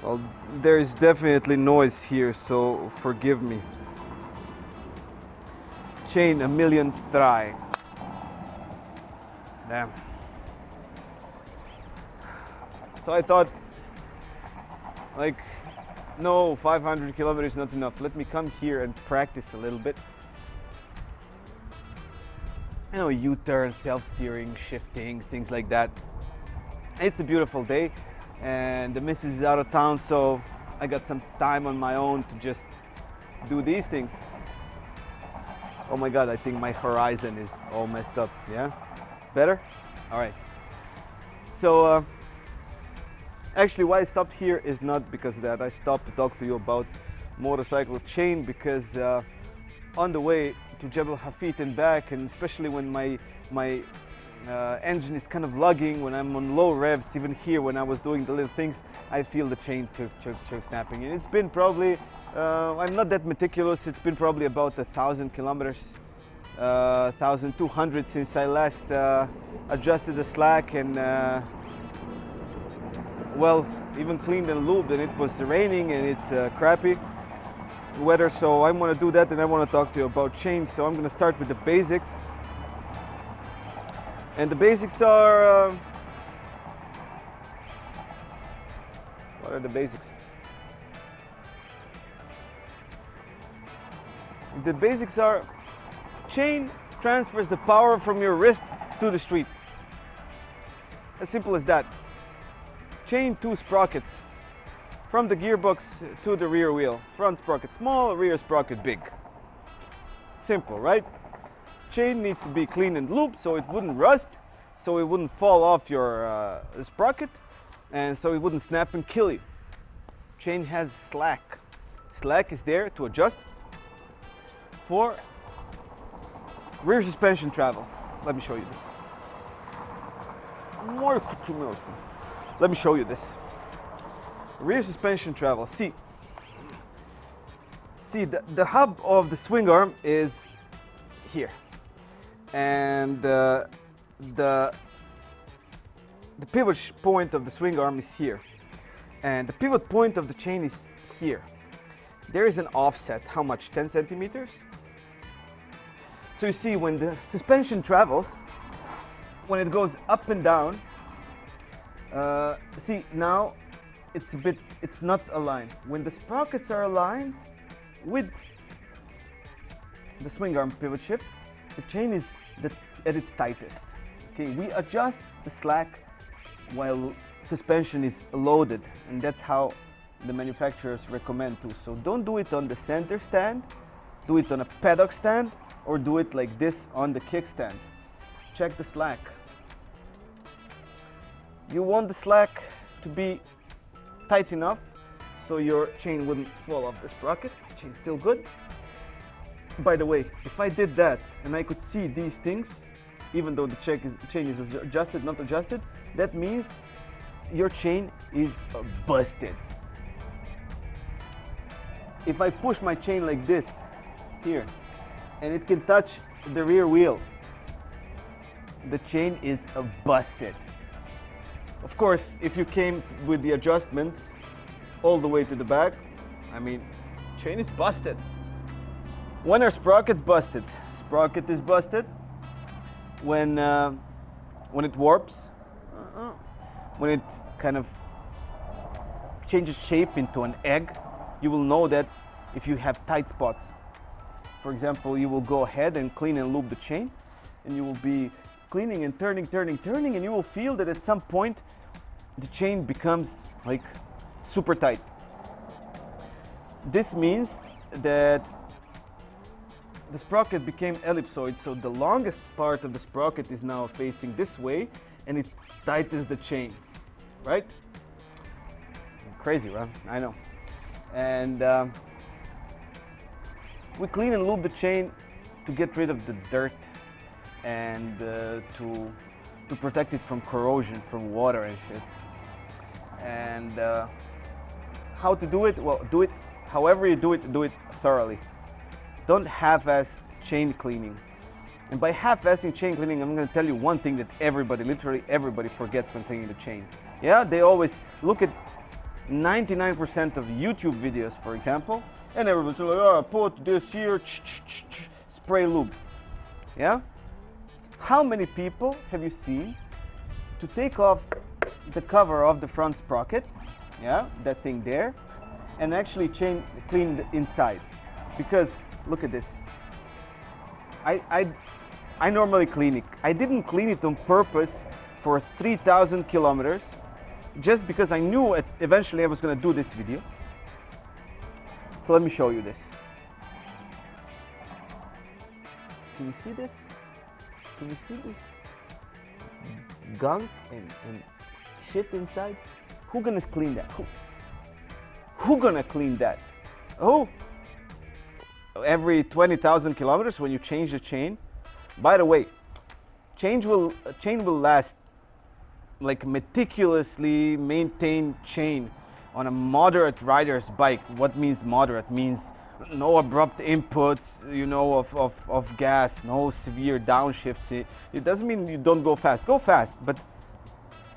Well, there's definitely noise here, so forgive me. Chain a millionth try. Damn. So I thought, like, no, 500 kilometers not enough. Let me come here and practice a little bit. You know, U-turn, self-steering, shifting, things like that. It's a beautiful day, and the missus is out of town, so I got some time on my own to just do these things. Oh my God, I think my horizon is all messed up, yeah? Better? All right. So, actually why I stopped here is not because of that. I stopped to talk to you about motorcycle chain because on the way to Jebel Hafit and back, and especially when my engine is kind of lugging, when I'm on low revs, even here when I was doing the little things, I feel the chain choke snapping. And it's been probably, I'm not that meticulous, it's been probably about 1,000 kilometers, 1,200 since I last adjusted the slack and well, even cleaned and lubed, and it was raining and it's crappy weather, so I want to do that, and I want to talk to you about chains. So I'm going to start with the basics. And the basics are, what are the basics? The basics are, chain transfers the power from your wrist to the street. As simple as that. Chain 2 sprockets. From the gearbox to the rear wheel. Front sprocket small, rear sprocket big. Simple, right? Chain needs to be clean and lubed so it wouldn't rust, so it wouldn't fall off your sprocket, and so it wouldn't snap and kill you. Chain has slack. Slack is there to adjust for rear suspension travel. Let me show you this. Let me show you this. Rear suspension travel. See, the hub of the swing arm is here, and the pivot point of the swing arm is here, and the pivot point of the chain is here. There is an offset. How much? 10 centimeters. So you see, when the suspension travels, when it goes up and down, see now it's not aligned. When the sprockets are aligned with the swing arm pivot shift, the chain is at its tightest. Okay, we adjust the slack while suspension is loaded, and that's how the manufacturers recommend to. So don't do it on the center stand, do it on a paddock stand, or do it like this on the kickstand. Check the slack. You want the slack to be tight enough so your chain wouldn't fall off the sprocket. Chain's still good. By the way, if I did that and I could see these things, even though the chain is adjusted, not adjusted, that means your chain is busted. If I push my chain like this here, and it can touch the rear wheel, the chain is busted. Of course, if you came with the adjustments all the way to the back, I mean, chain is busted. When are sprockets busted? Sprocket is busted when it warps, when it kind of changes shape into an egg. You will know that if you have tight spots. For example, you will go ahead and clean and lube the chain, and you will be cleaning and turning, and you will feel that at some point the chain becomes like super tight. This means that the sprocket became ellipsoid, so the longest part of the sprocket is now facing this way, and it tightens the chain, right? Crazy, right? I know. And we clean and lube the chain to get rid of the dirt and to protect it from corrosion, from water and shit. And how to do it? Well, do it however you do it thoroughly. Don't half-ass chain cleaning. And by half-assing chain cleaning, I'm going to tell you one thing that everybody, literally everybody, forgets when cleaning the chain. Yeah, they always look at 99% of YouTube videos, for example, and everybody's like, oh, put this here, spray lube. Yeah? How many people have you seen to take off the cover of the front sprocket, yeah, that thing there, and actually clean the inside? Because look at this. I normally clean it. I didn't clean it on purpose for 3,000 kilometers, just because I knew eventually I was going to do this video. So let me show you this. Can you see this? Can you see this gunk and shit inside? Who gonna clean that? Who gonna clean that? Oh, every 20,000 kilometers when you change the chain. By the way, chain will last, like meticulously maintained chain on a moderate rider's bike. What means moderate? Means no abrupt inputs, you know, of gas, no severe downshifts. It doesn't mean you don't go fast. Go fast, but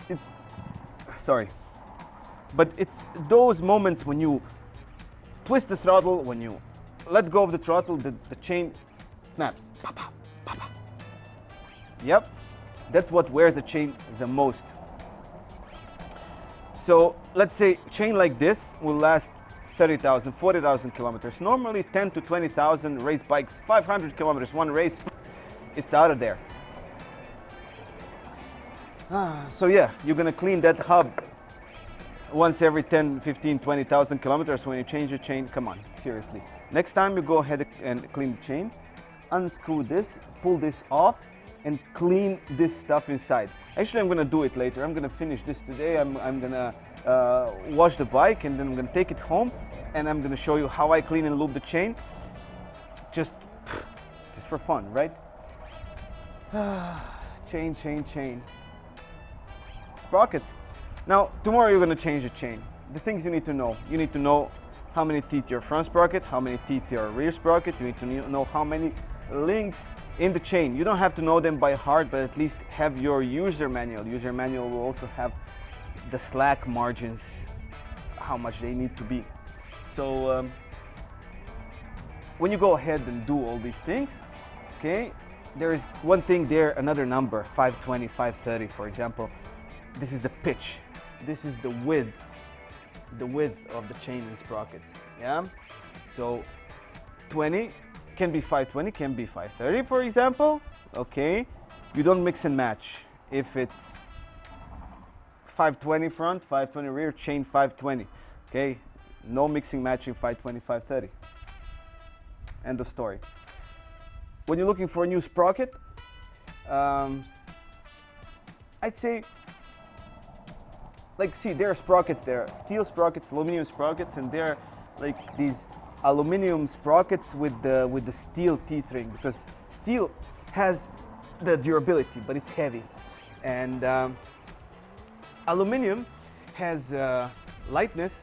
it's, sorry, but it's those moments when you twist the throttle, when you let go of the throttle, the chain snaps. Pa, pa, pa, pa. Yep, that's what wears the chain the most. So let's say chain like this will last 30,000, 40,000 kilometers. Normally 10 to 20,000 race bikes, 500 kilometers, one race, it's out of there. So yeah, you're gonna clean that hub once every 10, 15, 20,000 kilometers when you change the chain. Come on, seriously. Next time you go ahead and clean the chain, unscrew this, pull this off, and clean this stuff inside. Actually, I'm gonna do it later. I'm gonna finish this today. I'm gonna wash the bike, and then I'm gonna take it home, and I'm gonna show you how I clean and lube the chain, just for fun, right? Chain. Sprockets. Now, tomorrow you're gonna change the chain. The things you need to know. You need to know how many teeth your front sprocket, how many teeth your rear sprocket. You need to know how many links in the chain. You don't have to know them by heart, but at least have your user manual. User manual will also have the slack margins, how much they need to be. So when you go ahead and do all these things, okay, there is one thing there, another number, 520, 530, for example. This is the pitch. This is the width of the chain and sprockets, yeah? So 20 can be 520, can be 530, for example, okay? You don't mix and match. If it's 520 front, 520 rear, chain 520, okay? No mixing, matching 520, 530. End of story. When you're looking for a new sprocket, I'd say, like, see, there are sprockets there, steel sprockets, aluminum sprockets, and there are like these aluminum sprockets with the steel teeth ring, because steel has the durability, but it's heavy, and aluminum has lightness,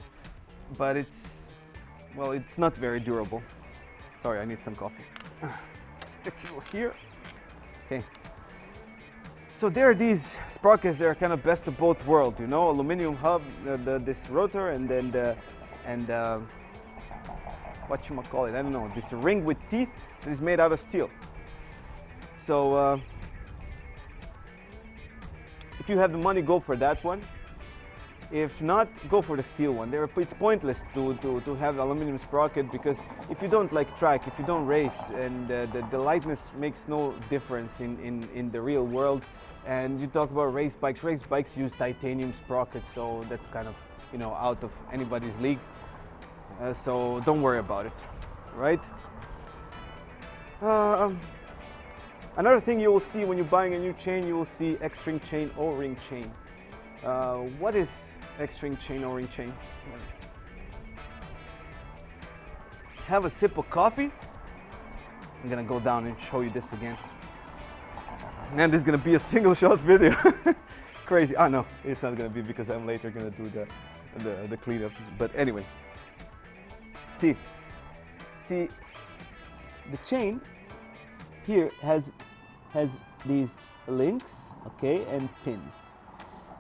but it's not very durable. Sorry, I need some coffee. Stick it here. Okay. So there are these sprockets that are kind of best of both worlds, you know, aluminum hub, this rotor, and then what you call it, I don't know, this ring with teeth that is made out of steel. So if you have the money, go for that one. If not, go for the steel one. It's pointless to have aluminum sprocket, because if you don't like track, if you don't race, and the lightness makes no difference in the real world. And you talk about race bikes use titanium sprockets, so that's kind of, you know, out of anybody's league. So don't worry about it, right? Another thing you will see when you're buying a new chain, you will see X-ring chain, O-ring chain. What is X-ring chain, O-ring chain? Have a sip of coffee. I'm gonna go down and show you this again. And this is gonna be a single shot video. Crazy. Oh no, it's not gonna be, because I'm later gonna do the cleanup. But anyway, see, the chain here has these links, okay, and pins.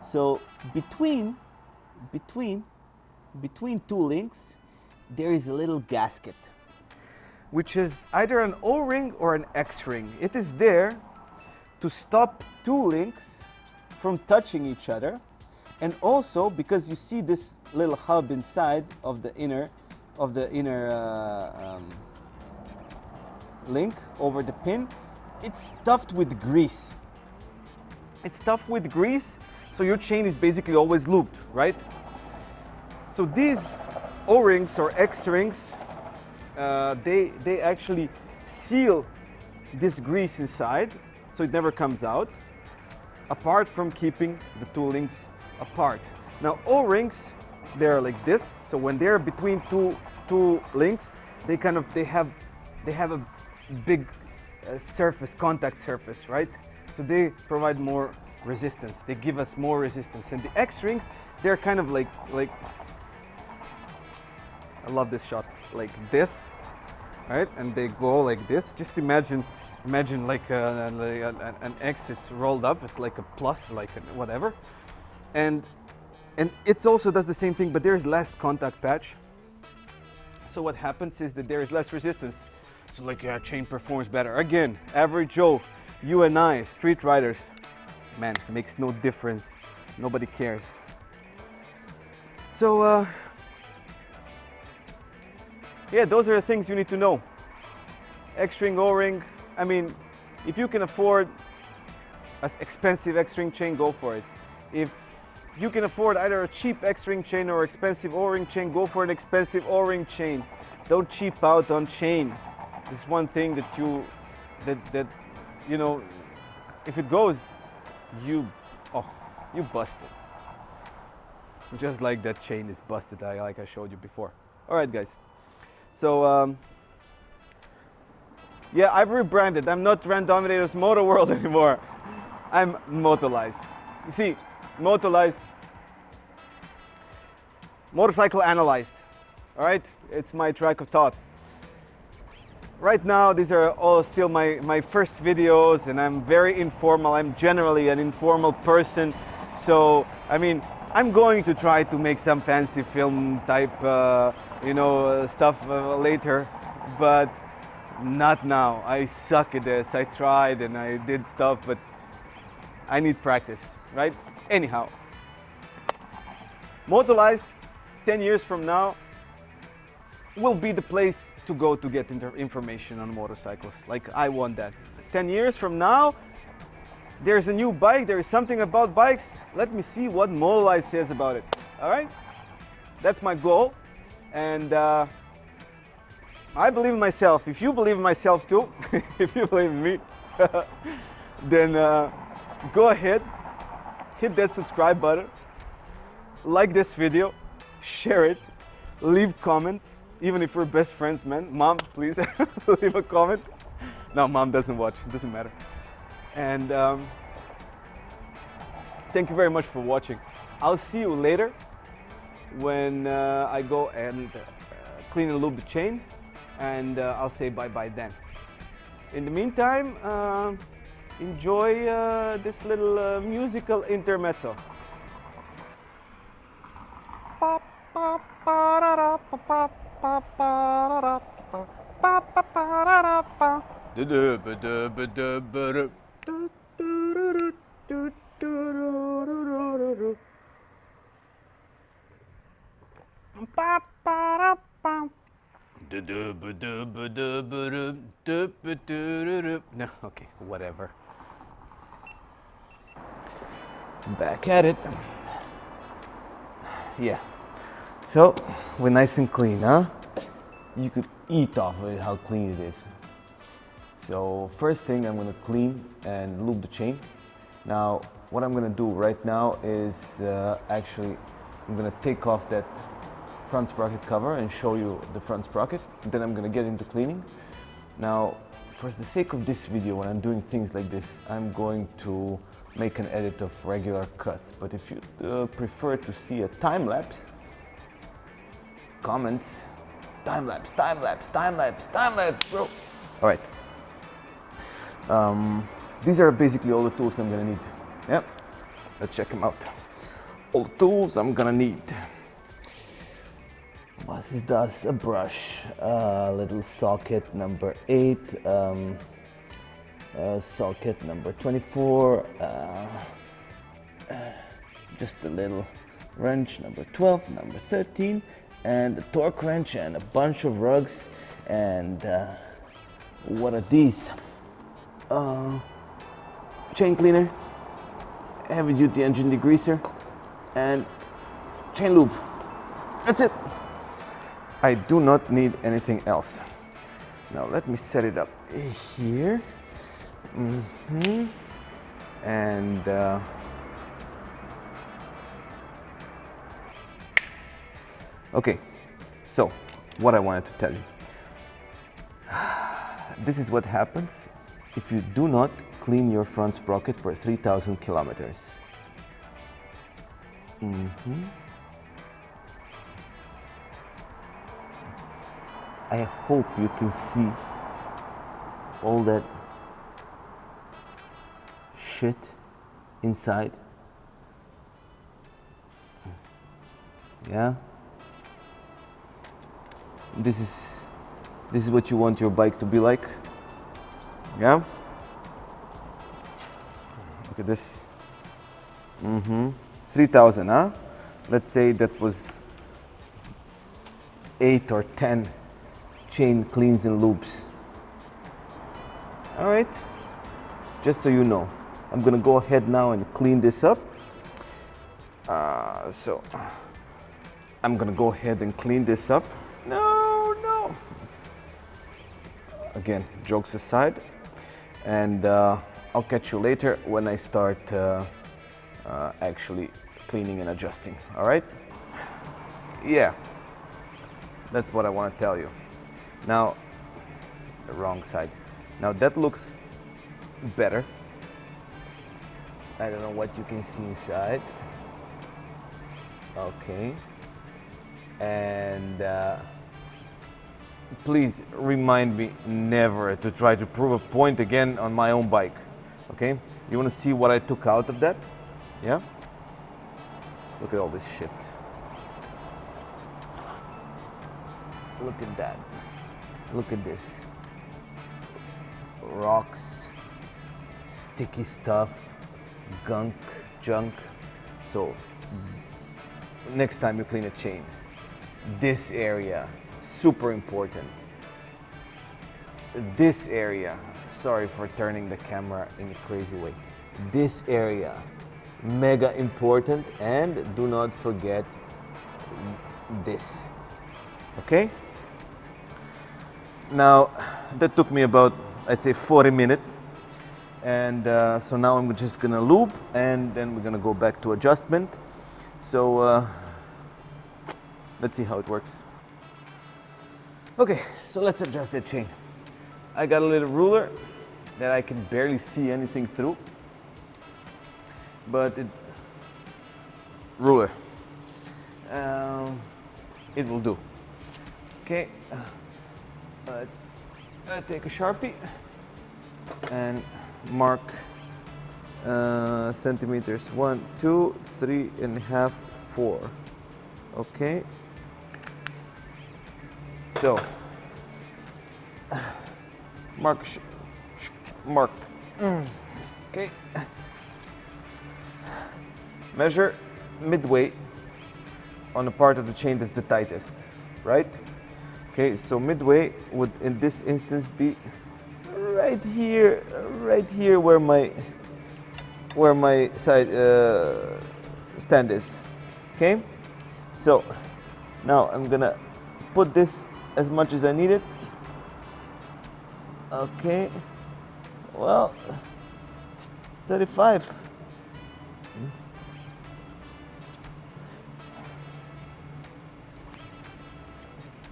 So between between two links, there is a little gasket, which is either an O-ring or an X-ring. It is there to stop two links from touching each other, and also because you see this little hub inside of the inner link over the pin, it's stuffed with grease. It's stuffed with grease, so your chain is basically always looped, right? So these O-rings or X-rings, they actually seal this grease inside, so it never comes out, apart from keeping the two links apart. Now O-rings, they're like this, so when they're between two links, they have a big contact surface, right? So they provide more resistance. They give us more resistance. And the X-rings, they're kind of like I love this shot, like this, right? And they go like this. Just imagine like an X. It's rolled up. It's like a plus, like whatever. And it also does the same thing, but there's less contact patch. So what happens is that there is less resistance. So like your chain performs better. Again, average Joe, you and I, street riders, man, it makes no difference. Nobody cares. So yeah, those are the things you need to know. X-ring, O-ring. I mean, if you can afford an expensive X-ring chain, go for it. If you can afford either a cheap X-ring chain or expensive O-ring chain, go for an expensive O-ring chain. Don't cheap out on chain. This is one thing that you know, if it goes, you busted. Just like that chain is busted, like I showed you before. All right, guys. So yeah, I've rebranded. I'm not Rand Dominator's Moto World anymore. I'm Motolyzed. You see, Motolyzed, motorcycle analyzed. All right, it's my track of thought. Right now, these are all still my first videos, and I'm very informal. I'm generally an informal person. So, I mean, I'm going to try to make some fancy film type, stuff later, but not now. I suck at this. I tried and I did stuff, but I need practice, right? Anyhow, Motolyzed, 10 years from now, will be the place to go to get information on motorcycles. Like, I want that. 10 years from now, there's a new bike, there is something about bikes. Let me see what Motolyzed says about it. All right? That's my goal. And I believe in myself. If you believe in myself too, if you believe in me, then go ahead, hit that subscribe button, like this video, share it, leave comments, even if we're best friends, man. Mom, please leave a comment. No, Mom doesn't watch, it doesn't matter. And thank you very much for watching. I'll see you later when I go and clean and lube the chain, and I'll say bye-bye then. In the meantime, enjoy this little musical intermezzo. No, okay, whatever. Back at it. Yeah. So, we're nice and clean, huh? You could eat off of it how clean it is. So, first thing, I'm gonna clean and lube the chain. Now, what I'm gonna do right now is actually, I'm gonna take off that front sprocket cover and show you the front sprocket. Then I'm gonna get into cleaning. Now, for the sake of this video, when I'm doing things like this, I'm going to make an edit of regular cuts. But if you prefer to see a time-lapse, comments, time-lapse, time-lapse, time-lapse, time-lapse, bro. All right. These are basically all the tools I'm gonna need. Yep. Let's check them out. All the tools I'm gonna need. What is this? A brush, a little socket number 8, socket number 24, just a little wrench number 12, number 13, and a torque wrench and a bunch of rugs. And what are these? Chain cleaner, heavy duty engine degreaser, and chain lube. That's it. I do not need anything else. Now let me set it up here. And okay, so what I wanted to tell you. This is what happens if you do not clean your front sprocket for 3,000 kilometers. I hope you can see all that shit inside. Yeah? This is what you want your bike to be like. Yeah? Look at this. 3,000, huh? Let's say that was 8 or 10 chain cleans and loops. All right, just so you know, I'm gonna go ahead now and clean this up. So I'm gonna go ahead and clean this up. No. Again, jokes aside, and I'll catch you later when I start actually cleaning and adjusting. All right? Yeah, that's what I want to tell you. Now, the wrong side. Now that looks better. I don't know what you can see inside. Okay. And please remind me never to try to prove a point again on my own bike. Okay? You want to see what I took out of that? Yeah? Look at all this shit. Look at that. Look at this. Rocks, sticky stuff, junk. So next time you clean a chain, this area, super important. This area, sorry for turning the camera in a crazy way. This area, mega important, and do not forget this. Okay? Now, that took me about, I'd say 40 minutes. And so now I'm just gonna lube, and then we're gonna go back to adjustment. So let's see how it works. Okay, so let's adjust that chain. I got a little ruler that I can barely see anything through. But ruler, it will do. Okay. Let's take a Sharpie and mark centimeters 1, 2, 3.5, 4. Okay. So mark. Okay. Measure midway on the part of the chain that's the tightest, right? Okay, so midway would in this instance be right here where my side stand is. Okay, so now I'm gonna put this as much as I need it. Okay, well, 35.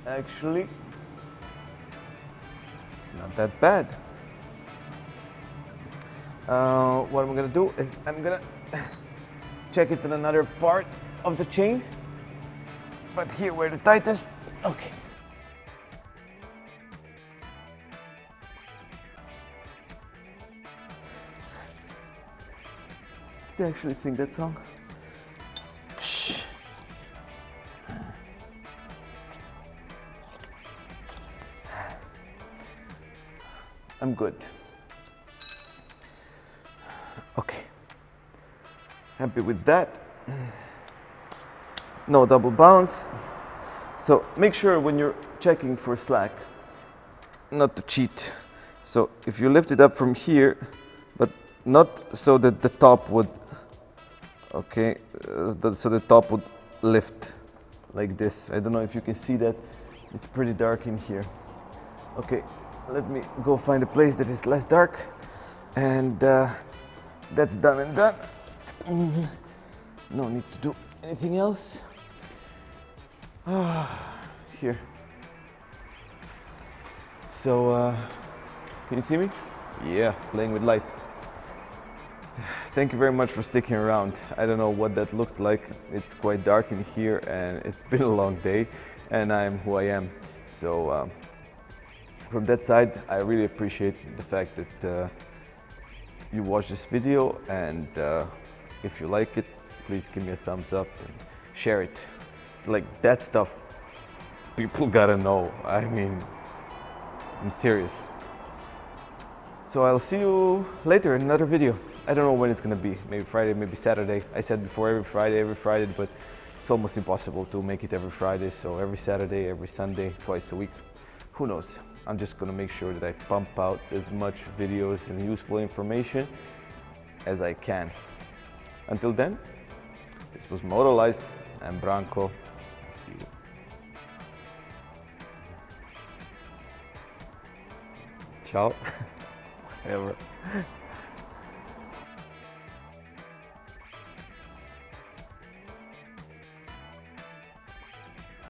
Actually, it's not that bad. What I'm gonna do is I'm gonna check it in another part of the chain, but here where the tightest. Okay. Did they actually sing that song? Shh. I'm good. Okay, happy with that. No double bounce. So make sure when you're checking for slack not to cheat. So if you lift it up from here, but not so that the top would, okay, so the top would lift like this. I don't know if you can see that. It's pretty dark in here. Okay, let me go find a place that is less dark, and that's done and done. No need to do anything else. Here. So, can you see me? Yeah, playing with light. Thank you very much for sticking around. I don't know what that looked like. It's quite dark in here, and it's been a long day, and I'm who I am. So, from that side, I really appreciate the fact that you watched this video, and if you like it, please give me a thumbs up and share it. Like, that stuff, people gotta know. I mean, I'm serious. So I'll see you later in another video. I don't know when it's gonna be. Maybe Friday, maybe Saturday. I said before every Friday, but it's almost impossible to make it every Friday. So every Saturday, every Sunday, twice a week. Who knows? I'm just gonna make sure that I pump out as much videos and useful information as I can. Until then, this was Motolyzed. I'm Branko. See you. Ciao. Whatever.